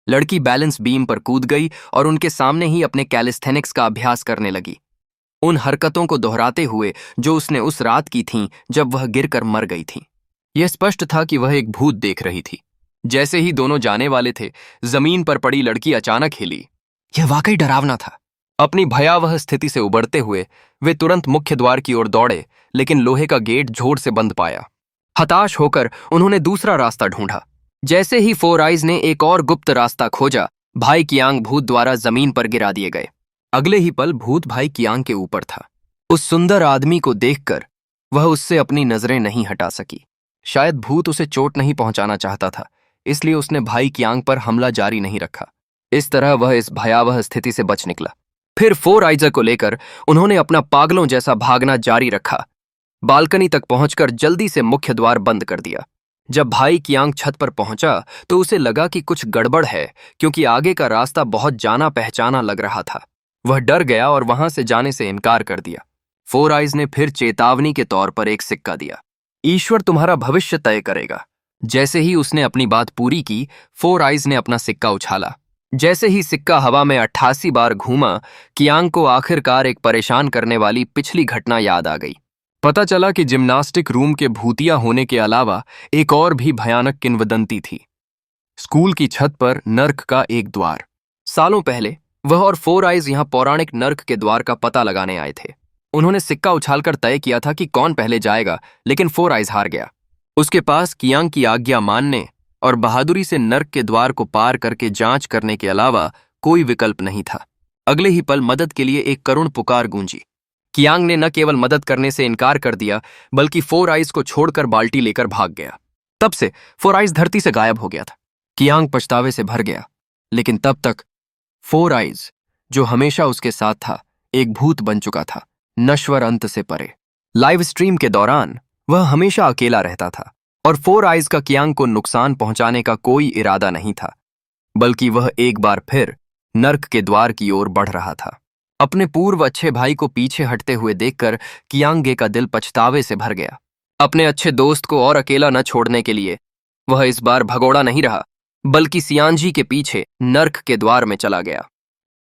लड़की balance beam पर कूद गई और उनके सामने ही अपने कैलिस्थेनिक्स का अभ्यास करने लगी, उन हरकतों को दोहराते हुए जो उसने उस रात की थीं जब वह गिरकर मर गई थी। यह स्पष्ट था कि वह एक भूत देख रही थी। जैसे ही दोनों जाने वाले थे, जमीन पर पड़ी लड़की अचानक हिली। यह वाकई डरावना था। अपनी भयावह स्थिति से उबरते हुए वे तुरंत मुख्य द्वार की ओर दौड़े, लेकिन लोहे का गेट जोर से बंद पाया। हताश होकर उन्होंने दूसरा रास्ता ढूंढा। जैसे ही फोर आइज ने एक और गुप्त रास्ता खोजा, भाई कियांग भूत द्वारा जमीन पर गिरा दिए गए। अगले ही पल भूत भाई कियांग के ऊपर था। उस सुंदर आदमी को देखकर वह उससे अपनी नजरें नहीं हटा सकी। शायद भूत उसे चोट नहीं पहुंचाना चाहता था, इसलिए उसने भाई कियांग पर हमला जारी नहीं रखा। इस तरह वह इस भयावह स्थिति से बच निकला। फिर फोर आइजर को लेकर उन्होंने अपना पागलों जैसा भागना जारी रखा। बालकनी तक पहुंचकर जल्दी से मुख्य द्वार बंद कर दिया। जब भाई कियांग छत पर पहुंचा तो उसे लगा कि कुछ गड़बड़ है, क्योंकि आगे का रास्ता बहुत जाना पहचाना लग रहा था। वह डर गया और वहां से जाने से इनकार कर दिया। फोर आइज ने फिर चेतावनी के तौर पर एक सिक्का दिया। ईश्वर तुम्हारा भविष्य तय करेगा। जैसे ही उसने अपनी बात पूरी की, फोर आइज ने अपना सिक्का उछाला। जैसे ही सिक्का हवा में 88 बार घूमा, कियांग को आखिरकार एक परेशान करने वाली पिछली घटना याद आ गई। पता चला कि जिम्नास्टिक रूम के भूतिया होने के अलावा एक और भी भयानक किंवदंती थी। स्कूल की छत पर नर्क का एक द्वार। सालों पहले वह और फोर आइज यहां पौराणिक नर्क के द्वार का पता लगाने आए थे। उन्होंने सिक्का उछालकर तय किया था कि कौन पहले जाएगा, लेकिन फोर आइज हार गया। उसके पास कियांग की आज्ञा मानने और बहादुरी से नर्क के द्वार को पार करके जांच करने के अलावा कोई विकल्प नहीं था। अगले ही पल मदद के लिए एक करुण पुकार गूंजी। कियांग ने न केवल मदद करने से इनकार कर दिया, बल्कि फोर आइज को छोड़कर बाल्टी लेकर भाग गया। तब से फोर आइज धरती से गायब हो गया था। कियांग पछतावे से भर गया, लेकिन तब तक फोर आइज, जो हमेशा उसके साथ था, एक भूत बन चुका था, नश्वर अंत से परे। लाइव स्ट्रीम के दौरान वह हमेशा अकेला रहता था और फोर आइज का कियांग को नुकसान पहुंचाने का कोई इरादा नहीं था, बल्कि वह एक बार फिर नर्क के द्वार की ओर बढ़ रहा था। अपने पूर्व अच्छे भाई को पीछे हटते हुए देखकर कियांगे का दिल पछतावे से भर गया। अपने अच्छे दोस्त को और अकेला न छोड़ने के लिए वह इस बार भगोड़ा नहीं रहा, बल्कि सियांजी के पीछे नर्क के द्वार में चला गया।